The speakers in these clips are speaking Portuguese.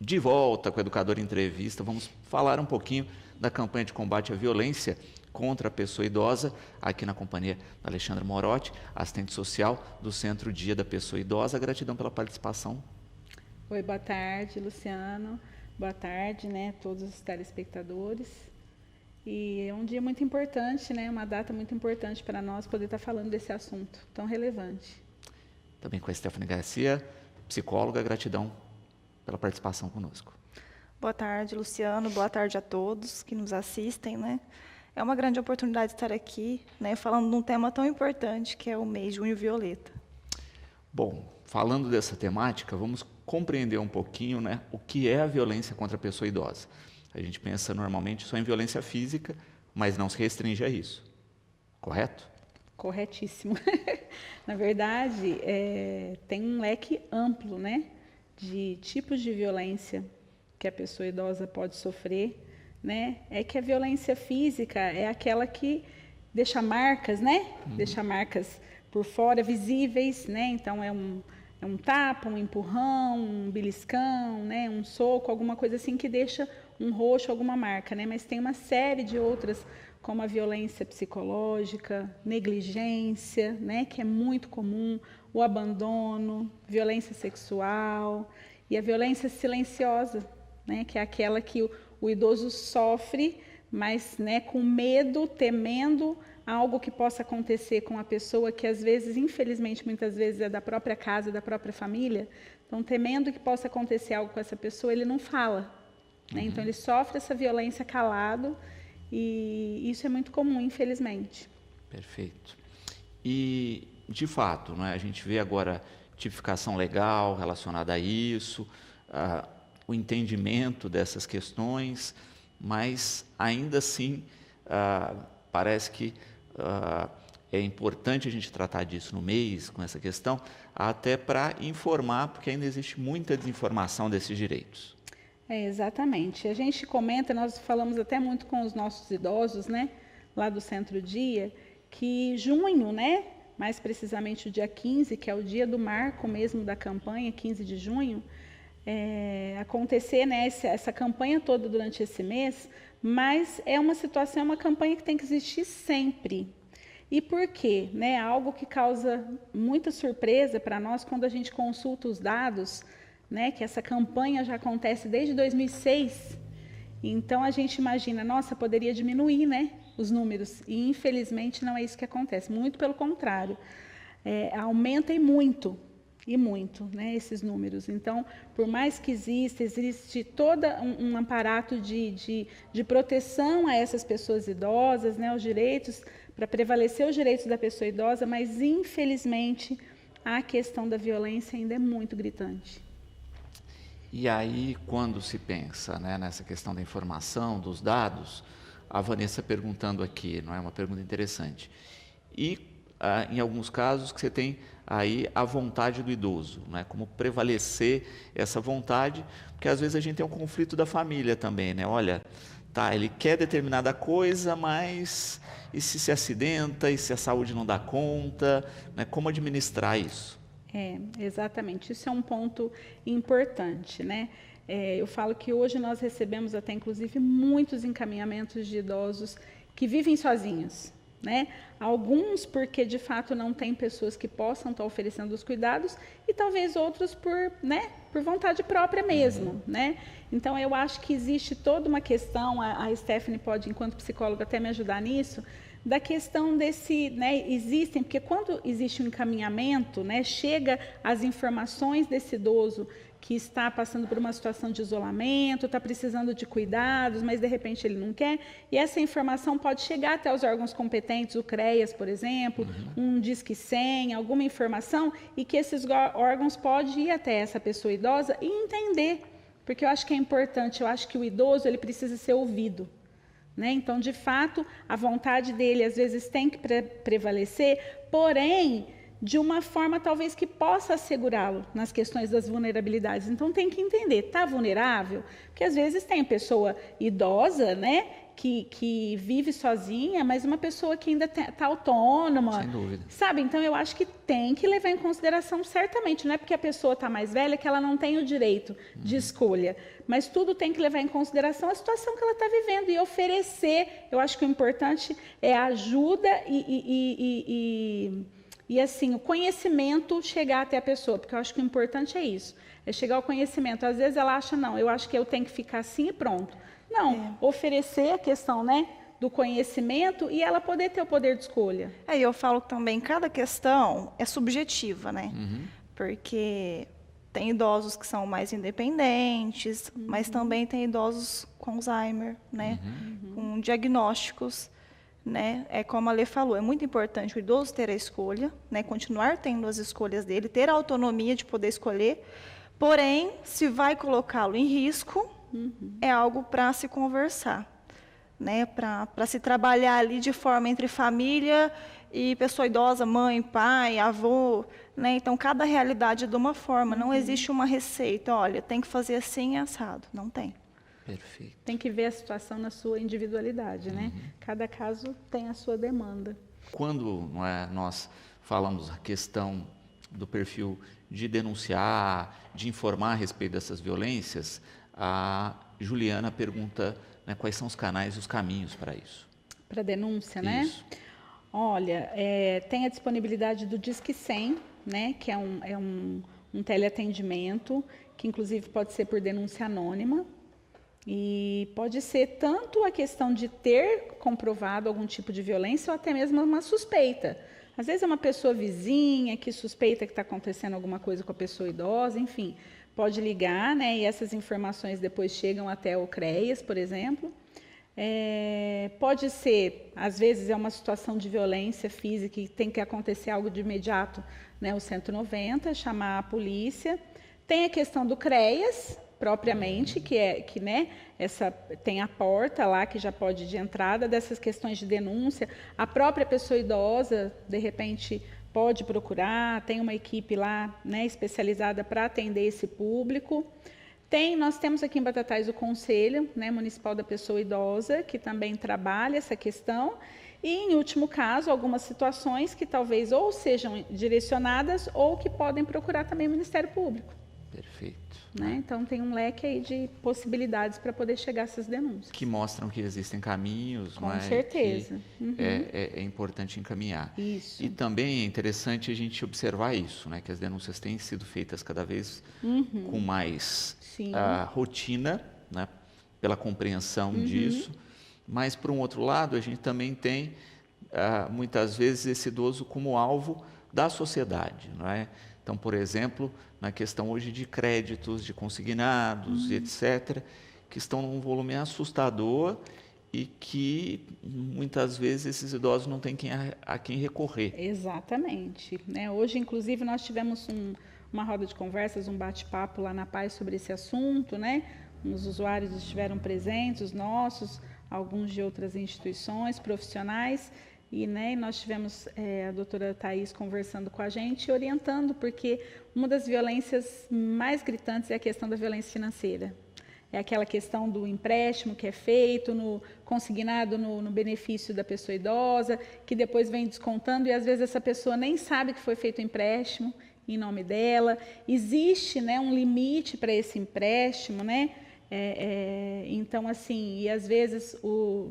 de volta com o Educador Entrevista. Vamos falar um pouquinho da campanha de combate à violência contra a pessoa idosa, aqui na companhia da Alexandra Morotti, assistente social do Centro Dia da Pessoa Idosa. Gratidão pela participação. Oi, boa tarde, Luciano. Boa tarde, todos os telespectadores. E é um dia muito importante, uma data muito importante para nós poder estar falando desse assunto tão relevante. Também com a Stephanie Garcia, psicóloga. Gratidão pela participação conosco. Boa tarde, Luciano. Boa tarde a todos que nos assistem, É uma grande oportunidade estar aqui, falando de um tema tão importante que é o mês Junho Violeta. Bom, falando dessa temática, vamos compreender um pouquinho, o que é a violência contra a pessoa idosa. A gente pensa normalmente só em violência física, mas não se restringe a isso. Correto? Corretíssimo. Na verdade, tem um leque amplo, de tipos de violência que a pessoa idosa pode sofrer. É que a violência física é aquela que deixa marcas, Deixa marcas por fora, visíveis, Então, é um tapa, um empurrão, um beliscão, um soco, alguma coisa assim que deixa um roxo, alguma marca, Mas tem uma série de outras, como a violência psicológica, negligência, que é muito comum, o abandono, violência sexual e a violência silenciosa, que é aquela que o idoso sofre, mas com medo, temendo algo que possa acontecer com a pessoa que às vezes, infelizmente, muitas vezes é da própria casa, da própria família. Então, temendo que possa acontecer algo com essa pessoa, ele não fala. Então, ele sofre essa violência calado e isso é muito comum, infelizmente. Perfeito. E, de fato, a gente vê agora tipificação legal relacionada a isso, o entendimento dessas questões, mas ainda assim parece que é importante a gente tratar disso no mês, com essa questão, até para informar, porque ainda existe muita desinformação desses direitos. Exatamente. A gente comenta, nós falamos até muito com os nossos idosos, lá do Centro Dia, que junho, mais precisamente o dia 15, que é o dia do marco mesmo da campanha, 15 de junho, acontecer essa campanha toda durante esse mês, mas é uma situação, é uma campanha que tem que existir sempre. E por quê? Algo que causa muita surpresa para nós quando a gente consulta os dados, que essa campanha já acontece desde 2006. Então a gente imagina, nossa, poderia diminuir, os números. E infelizmente não é isso que acontece. Muito pelo contrário, aumenta e muito, esses números. Então, por mais que existe todo um aparato de proteção a essas pessoas idosas, os direitos, para prevalecer os direitos da pessoa idosa, mas infelizmente a questão da violência ainda é muito gritante. E aí, quando se pensa nessa questão da informação, dos dados, a Vanessa perguntando aqui, não é uma pergunta interessante, e em alguns casos que você tem aí a vontade do idoso, como prevalecer essa vontade, porque às vezes a gente tem um conflito da família também, olha, ele quer determinada coisa, mas e se acidenta, e se a saúde não dá conta, como administrar isso? Exatamente, isso é um ponto importante, eu falo que hoje nós recebemos até inclusive muitos encaminhamentos de idosos que vivem sozinhos, Alguns porque de fato não tem pessoas que possam estar oferecendo os cuidados e talvez outros por vontade própria mesmo, Então eu acho que existe toda uma questão, a Stephanie pode, enquanto psicóloga, até me ajudar nisso, da questão desse, existem, porque quando existe um encaminhamento, chega as informações desse idoso que está passando por uma situação de isolamento, está precisando de cuidados, mas de repente ele não quer, e essa informação pode chegar até os órgãos competentes, o CREAS, por exemplo, um Disque 100, alguma informação, e que esses órgãos podem ir até essa pessoa idosa e entender, porque eu acho que é importante, eu acho que o idoso ele precisa ser ouvido. Então, de fato, a vontade dele às vezes tem que prevalecer, porém, de uma forma talvez que possa assegurá-lo nas questões das vulnerabilidades. Então, tem que entender, está vulnerável? Porque às vezes tem pessoa idosa, que vive sozinha, mas uma pessoa que ainda está autônoma. Sem dúvida. Sabe? Então, eu acho que tem que levar em consideração, certamente. Não é porque a pessoa está mais velha que ela não tem o direito de escolha. Mas tudo tem que levar em consideração a situação que ela está vivendo e oferecer. Eu acho que o importante é a ajuda e assim, o conhecimento chegar até a pessoa. Porque eu acho que o importante é isso. É chegar ao conhecimento. Às vezes ela acha, não, eu acho que eu tenho que ficar assim e pronto. Não, oferecer a questão, né, do conhecimento e ela poder ter o poder de escolha. Aí eu falo que também cada questão é subjetiva, né? Porque tem idosos que são mais independentes, mas também tem idosos com Alzheimer, né? Com diagnósticos, né? É como a Lê falou, é muito importante o idoso ter a escolha, né? Continuar tendo as escolhas dele, ter a autonomia de poder escolher. Porém, se vai colocá-lo em risco, é algo para se conversar, né? Para se trabalhar ali de forma entre família e pessoa idosa, mãe, pai, avô, né? Então, cada realidade é de uma forma, não existe uma receita, olha, tem que fazer assim assado, não tem. Perfeito. Tem que ver a situação na sua individualidade, né? Cada caso tem a sua demanda. Quando nós falamos a questão do perfil de denunciar, de informar a respeito dessas violências, a Juliana pergunta, né, quais são os canais e os caminhos para isso. Para denúncia, né? Isso. Olha, tem a disponibilidade do Disque 100, né? Que é um teleatendimento, que inclusive pode ser por denúncia anônima. E pode ser tanto a questão de ter comprovado algum tipo de violência ou até mesmo uma suspeita. Às vezes é uma pessoa vizinha que suspeita que está acontecendo alguma coisa com a pessoa idosa, enfim, pode ligar, né? E essas informações depois chegam até o CREAS, por exemplo. Pode ser, às vezes é uma situação de violência física e tem que acontecer algo de imediato, né? O 190, chamar a polícia. Tem a questão do CREAS, propriamente, que né, tem a porta lá que já pode ir de entrada dessas questões de denúncia. A própria pessoa idosa, de repente, pode procurar, tem uma equipe lá, né, especializada para atender esse público. Nós temos aqui em Batatais o Conselho, né, Municipal da Pessoa Idosa, que também trabalha essa questão. E, em último caso, algumas situações que talvez ou sejam direcionadas ou que podem procurar também o Ministério Público. Perfeito. Né? Então, tem um leque aí de possibilidades para poder chegar a essas denúncias. Que mostram que existem caminhos, Com certeza. Que é importante encaminhar. Isso. E também é interessante a gente observar isso, né? Que as denúncias têm sido feitas cada vez com mais rotina, né? Pela compreensão disso. Mas, por um outro lado, a gente também tem, muitas vezes, esse idoso como alvo da sociedade, não é? Então, por exemplo, na questão hoje de créditos, de consignados, etc., que estão num volume assustador e que, muitas vezes, esses idosos não têm a quem recorrer. Exatamente. Né? Hoje, inclusive, nós tivemos uma roda de conversas, um bate-papo lá na Paz sobre esse assunto, né? Os usuários estiveram presentes, os nossos, alguns de outras instituições profissionais. E né, nós tivemos a doutora Thaís conversando com a gente, orientando, porque uma das violências mais gritantes é a questão da violência financeira. É aquela questão do empréstimo que é feito, consignado no benefício da pessoa idosa, que depois vem descontando e às vezes essa pessoa nem sabe que foi feito o empréstimo em nome dela. Existe, né, um limite para esse empréstimo, né? Então, assim, e às vezes,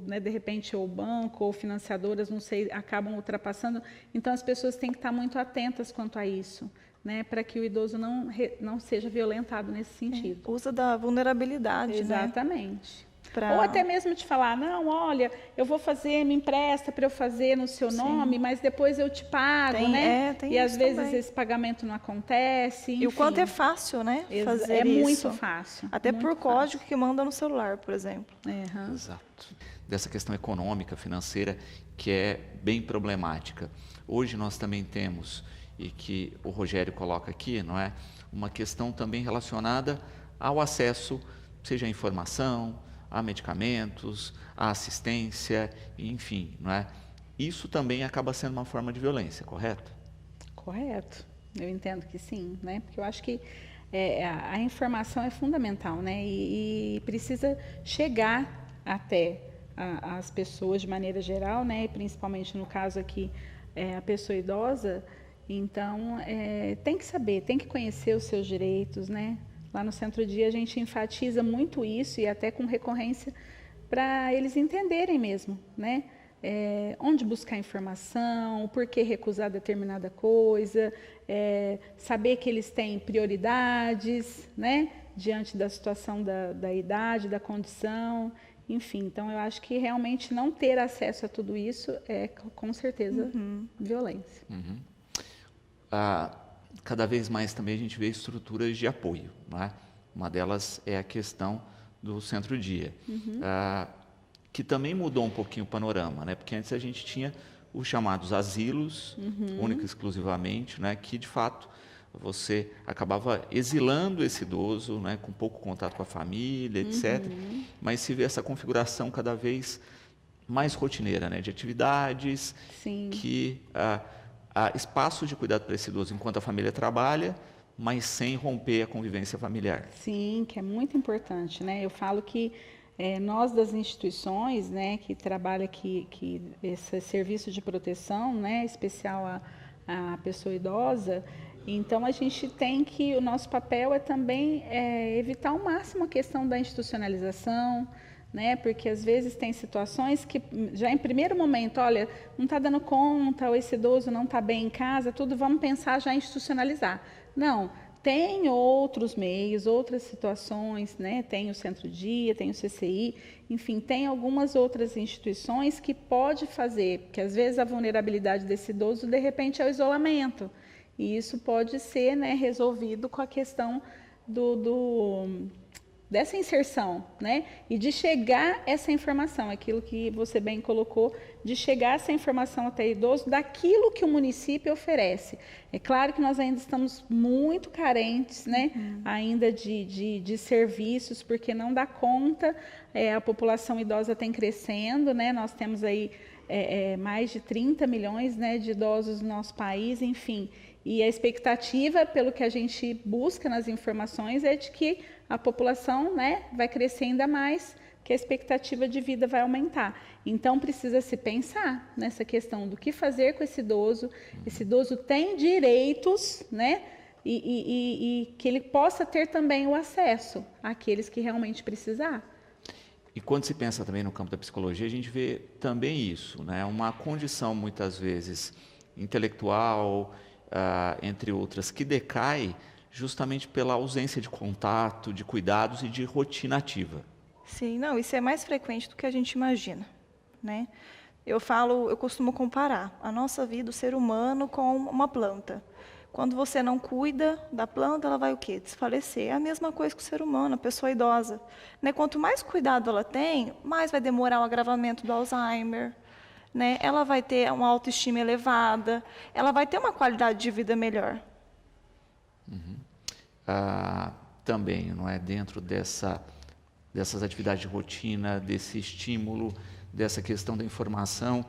né, de repente, ou o banco ou financiadoras, não sei, acabam ultrapassando. Então, as pessoas têm que estar muito atentas quanto a isso, né, para que o idoso não seja violentado nesse sentido. Usa da vulnerabilidade, Exatamente. Né? Ou até mesmo te falar, não, olha, eu vou fazer, me empresta para eu fazer no seu nome, mas depois eu te pago, né? Tem e às vezes também. Esse pagamento não acontece, enfim. E o quanto é fácil, né? Fazer isso. Muito fácil. Até muito por fácil. código que manda no celular, por exemplo. Exato. Dessa questão econômica, financeira, que é bem problemática. Hoje nós também temos, e que o Rogério coloca aqui, não é? Uma questão também relacionada ao acesso, seja à informação, a medicamentos, a assistência, enfim, não é? Isso também acaba sendo uma forma de violência, correto? Correto. Eu entendo que sim, né? Porque eu acho que a informação é fundamental, né? E precisa chegar até as pessoas de maneira geral, né? Principalmente no caso aqui, a pessoa idosa. Então, tem que saber, tem que conhecer os seus direitos, né? Lá no Centro Dia a gente enfatiza muito isso e até com recorrência para eles entenderem mesmo, né? Onde buscar informação, por que recusar determinada coisa, saber que eles têm prioridades, né? Diante da situação da idade, da condição, enfim. Então, eu acho que realmente não ter acesso a tudo isso é, com certeza, violência. Cada vez mais também a gente vê estruturas de apoio, não é? Uma delas é a questão do Centro-Dia, que também mudou um pouquinho o panorama, né? Porque antes a gente tinha os chamados asilos, única e exclusivamente, né? Que de fato você acabava exilando esse idoso, né? Com pouco contato com a família, etc. Mas se vê essa configuração cada vez mais rotineira, né? De atividades, Sim. que há espaço de cuidado para esse idoso enquanto a família trabalha, mas sem romper a convivência familiar. Sim, que é muito importante, né? Eu falo que nós das instituições, né, que trabalha que esse serviço de proteção, né, especial à pessoa idosa, então a gente tem que, o nosso papel é também evitar ao máximo a questão da institucionalização, né, porque às vezes tem situações que já em primeiro momento, olha, não está dando conta, ou esse idoso não está bem em casa, tudo, vamos pensar já em institucionalizar. Não, tem outros meios, outras situações, né? Tem o Centro-Dia, tem o CCI, enfim, tem algumas outras instituições que pode fazer, porque às vezes a vulnerabilidade desse idoso, de repente, é o isolamento. E isso pode ser, né, resolvido com a questão dessa inserção, né? E de chegar essa informação, aquilo que você bem colocou, de chegar essa informação até o idoso, daquilo que o município oferece. É claro que nós ainda estamos muito carentes, né? Ainda de serviços, porque não dá conta, a população idosa tem crescendo, né? Nós temos aí mais de 30 milhões, né, de idosos no nosso país, enfim. E a expectativa, pelo que a gente busca nas informações, é de que a população, né, vai crescer ainda mais, que a expectativa de vida vai aumentar. Então, precisa se pensar nessa questão do que fazer com esse idoso. Esse idoso tem direitos, né, e que ele possa ter também o acesso àqueles que realmente precisar. E quando se pensa também no campo da psicologia, a gente vê também isso, né? Uma condição, muitas vezes, intelectual, entre outras, que decai justamente pela ausência de contato, de cuidados e de rotina ativa. Sim, não, isso é mais frequente do que a gente imagina, né? Eu costumo comparar a nossa vida, o ser humano, com uma planta. Quando você não cuida da planta, ela vai o quê? Desfalecer. É a mesma coisa que o ser humano, a pessoa idosa, né? Quanto mais cuidado ela tem, mais vai demorar o agravamento do Alzheimer, né? Ela vai ter uma autoestima elevada, ela vai ter uma qualidade de vida melhor. Também, não é, dentro dessas atividades de rotina, desse estímulo, dessa questão da informação,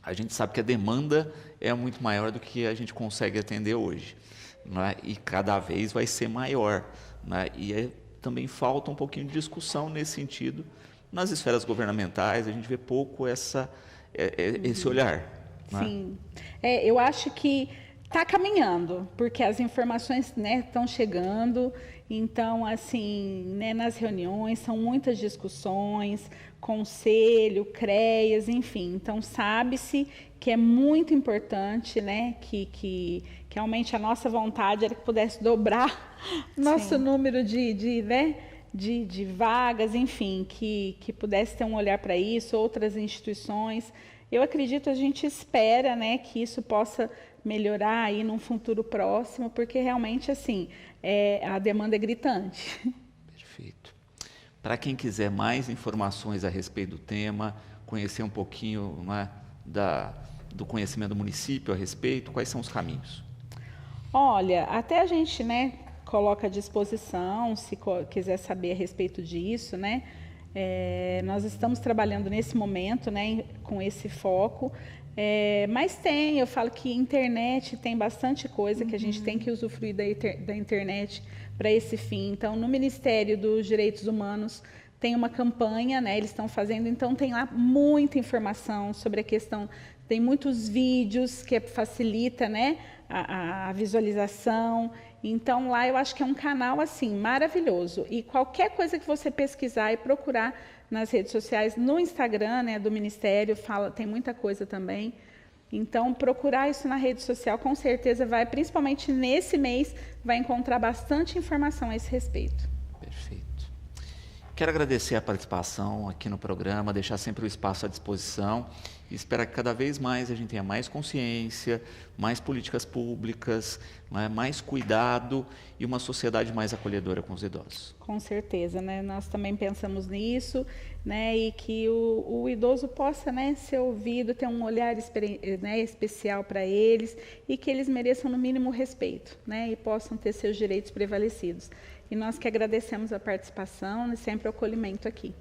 a gente sabe que a demanda é muito maior do que a gente consegue atender hoje, não é? E cada vez vai ser maior, não é? E também falta um pouquinho de discussão nesse sentido. Nas esferas governamentais, a gente vê pouco esse olhar. Sim, eu acho que está caminhando, porque as informações, né, estão chegando. Então, assim, né, nas reuniões são muitas discussões, conselho, CREAS, enfim. Então, sabe-se que é muito importante, né, que realmente a nossa vontade era que pudesse dobrar nosso número de vagas, enfim, que pudesse ter um olhar para isso, outras instituições. Eu acredito, a gente espera, né, que isso possa melhorar aí num futuro próximo, porque realmente, assim, a demanda é gritante. Perfeito. Para quem quiser mais informações a respeito do tema, conhecer um pouquinho, né, do conhecimento do município a respeito, quais são os caminhos? Olha, até a gente, né, coloca à disposição, se quiser saber a respeito disso, né, nós estamos trabalhando nesse momento, né, com esse foco. Mas eu falo que internet tem bastante coisa que a gente tem que usufruir da internet para esse fim. Então, no Ministério dos Direitos Humanos tem uma campanha, né? Eles estão fazendo, então tem lá muita informação sobre a questão, tem muitos vídeos que facilita, né, a visualização. Então lá eu acho que é um canal assim maravilhoso. E qualquer coisa que você pesquisar e procurar nas redes sociais, no Instagram, né, do Ministério, tem muita coisa também. Então, procurar isso na rede social, com certeza vai, principalmente nesse mês, vai encontrar bastante informação a esse respeito. Perfeito. Quero agradecer a participação aqui no programa, deixar sempre o espaço à disposição e esperar que cada vez mais a gente tenha mais consciência, mais políticas públicas, mais cuidado e uma sociedade mais acolhedora com os idosos. Com certeza, né? Nós também pensamos nisso, né? E que o idoso possa, né, ser ouvido, ter um olhar né, especial para eles e que eles mereçam no mínimo respeito, né? E possam ter seus direitos prevalecidos. E nós que agradecemos a participação e sempre o acolhimento aqui.